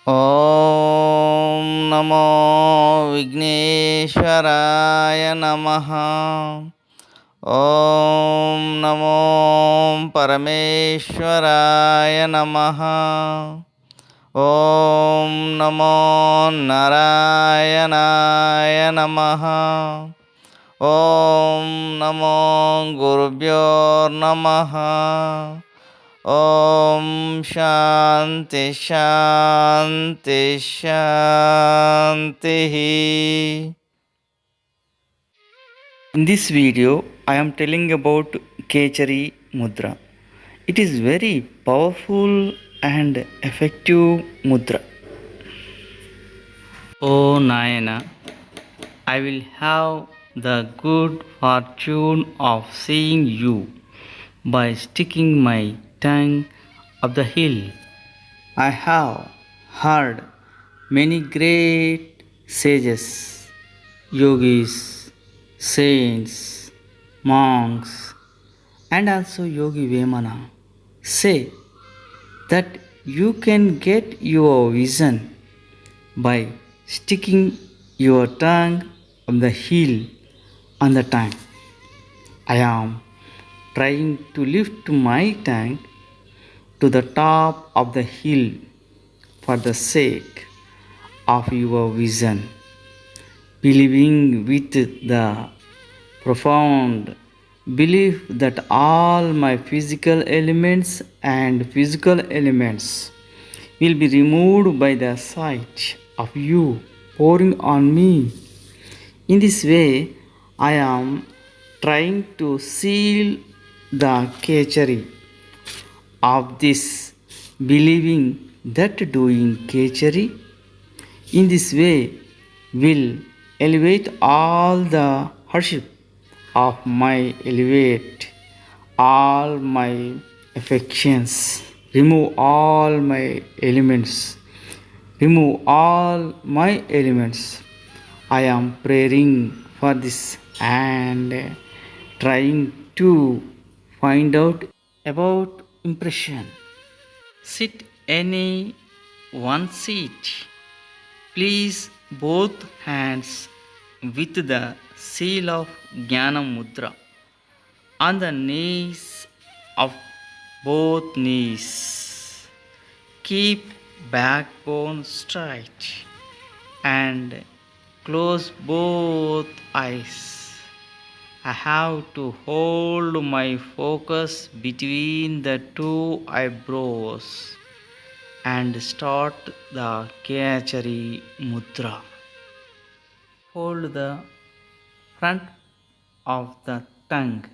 ॐ नमो विघ्नेश्वराय नमः। ॐ नमो परमेश्वराय नमः। ॐ नमो नारायणाय नमः। ॐ नमो गुरुभ्यो नमः। Om Shanti Shanti Shanti. In this video, I am telling about Kechari Mudra. It is very powerful and effective mudra. Oh Nayana, I will have the good fortune of seeing you by sticking my tongue up the hill. I have heard many great sages, yogis, saints, monks, and also Yogi Vemana say that you can get your vision by sticking your tongue on the heel on the tongue. I am trying to lift my tongue to the top of the hill for the sake of your vision, believing with the profound belief that all my physical elements and physical elements will be removed by the sight of you pouring on me. In this way, I am trying to seal the catchery of this, believing that doing catchery in this way will elevate all the hardship of my elevate all my affections, remove all my elements, remove all my elements. I am praying for this and trying to find out about impression. Sit any one seat. Please both hands with the seal of Jnana Mudra on the knees of both knees. Keep backbone straight and close both eyes. I have to hold my focus between the two eyebrows and start the Kechari Mudra. Hold the front of the tongue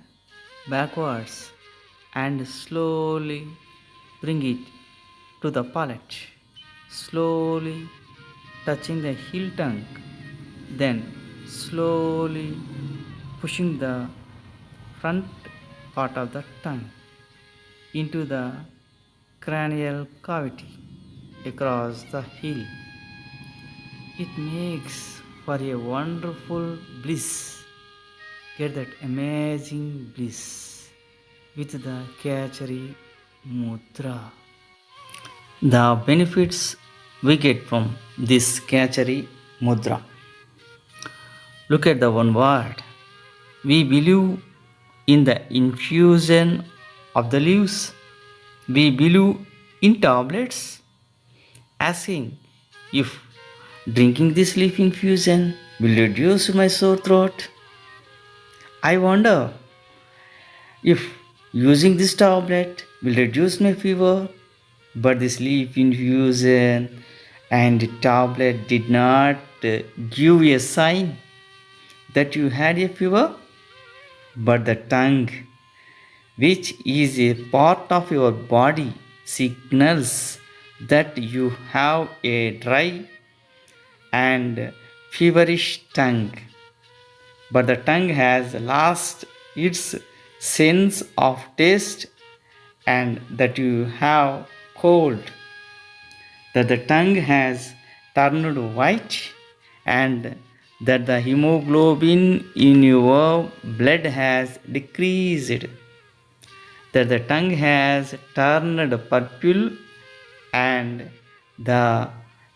backwards and slowly bring it to the palate, slowly touching the heel tongue, then slowly pushing the front part of the tongue into the cranial cavity across the heel. It makes for a wonderful bliss. Get that amazing bliss with the Kechari Mudra. The benefits we get from this Kechari Mudra. Look at the one word. We believe in the infusion of the leaves. We believe in tablets, asking if drinking this leaf infusion will reduce my sore throat. I wonder if using this tablet will reduce my fever, but this leaf infusion and tablet did not give a sign that you had a fever, but the tongue, which is a part of your body, signals that you have a dry and feverish tongue. But the tongue has lost its sense of taste and that you have cold, that the tongue has turned white and that the hemoglobin in your blood has decreased, that the tongue has turned purple and the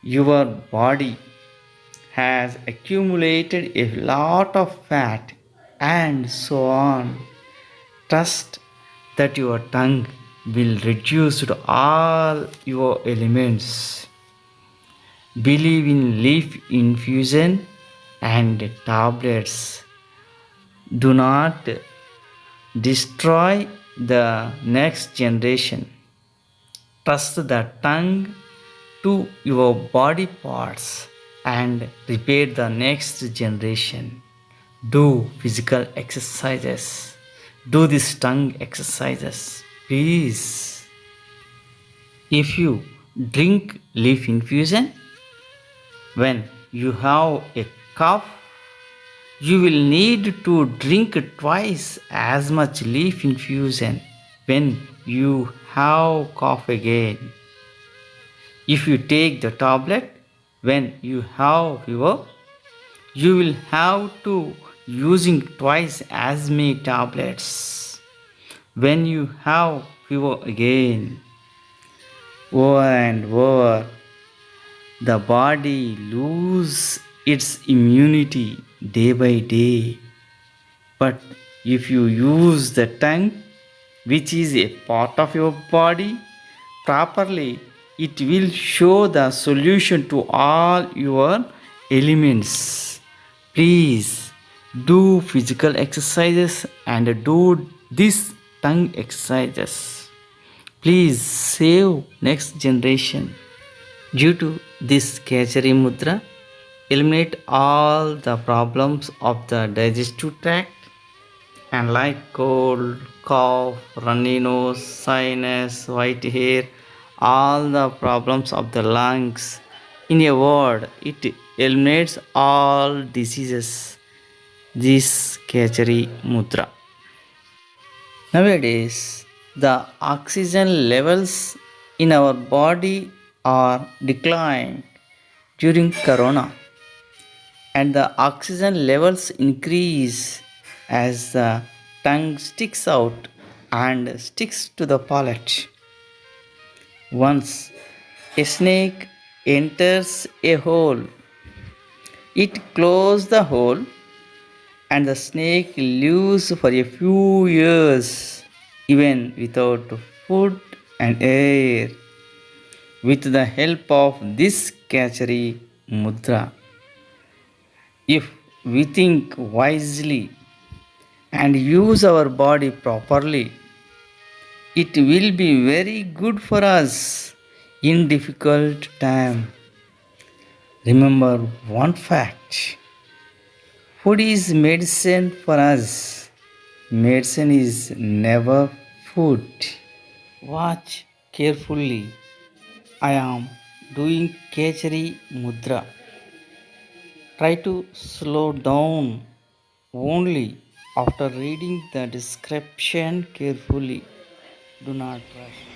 Your body has accumulated a lot of fat and so on. Trust that your tongue will reduce to all your elements. Believe in leaf infusion and tablets. Do not destroy the next generation. Trust the tongue to your body parts and repair the next generation. Do physical exercises. Do these tongue exercises, please. If you drink leaf infusion when you have a cough, you will need to drink twice as much leaf infusion when you have cough again. If you take the tablet when you have fever, you will have to using twice as many tablets when you have fever again. Over and over, the body loses its immunity day by day. But if you use the tongue, which is a part of your body, properly, it will show the solution to all your elements. Please do physical exercises and do this tongue exercises. Please save next generation. Due to this Kechari Mudra, eliminate all the problems of the digestive tract and like cold, cough, runny nose, sinus, white hair, all the problems of the lungs. In a word, it eliminates all diseases. This Kechari Mudra. Nowadays, the oxygen levels in our body are declined during corona and the oxygen levels increase as the tongue sticks out and sticks to the palate. Once a snake enters a hole, it closes the hole and the snake lives for a few years even without food and air. With the help of this Kachari Mudra, if we think wisely and use our body properly, it will be very good for us in difficult time. Remember one fact. Food is medicine for us. Medicine is never food. Watch carefully. I am doing Kechari Mudra. Try to slow down only after reading the description carefully. Do not rush.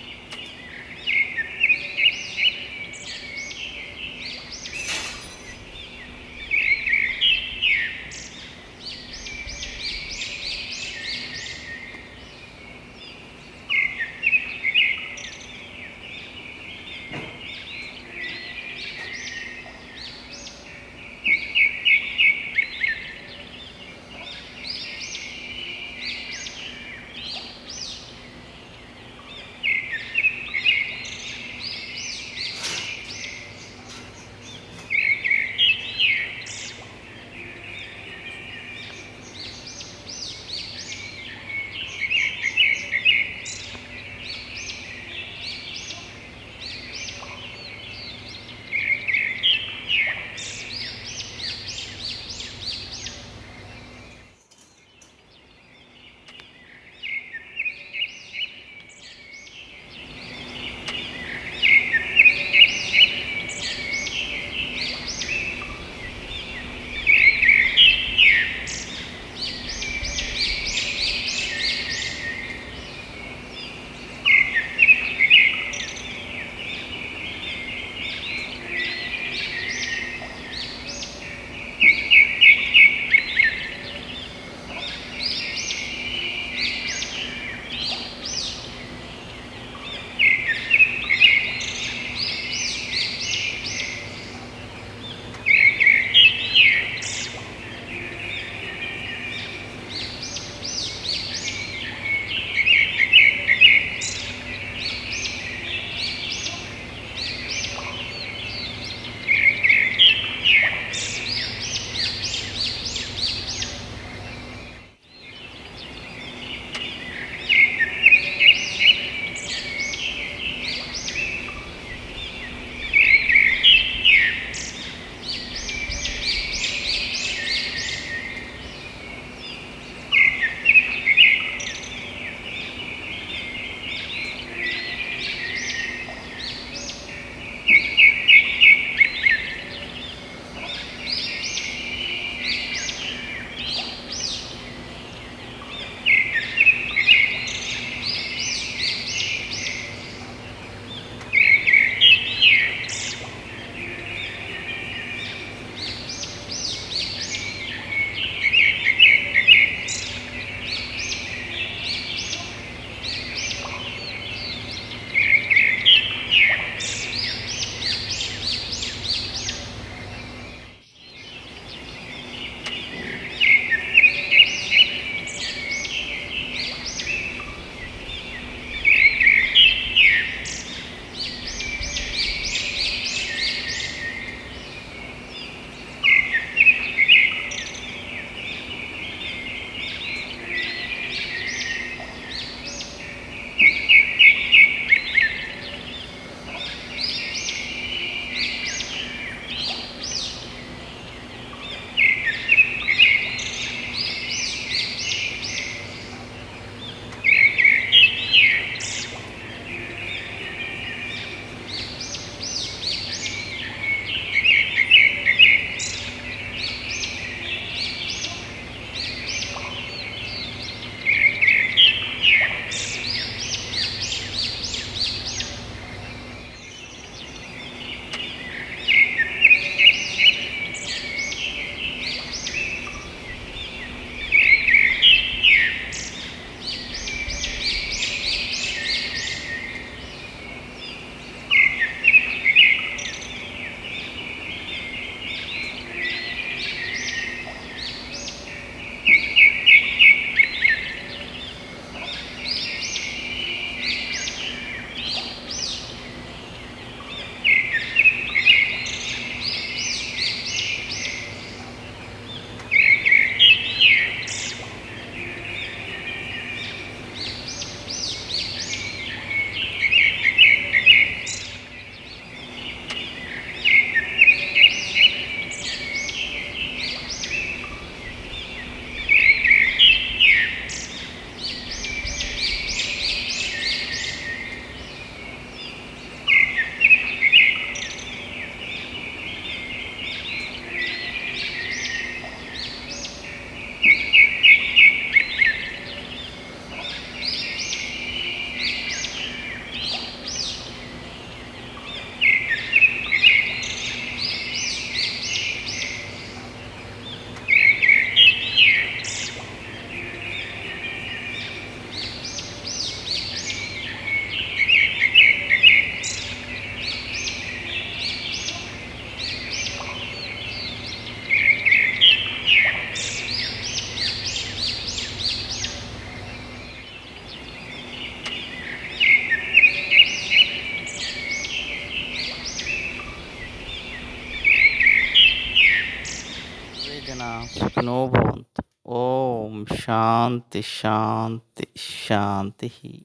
जनाः सुखिनो भवन्तु। ओम शांति शांति शांति।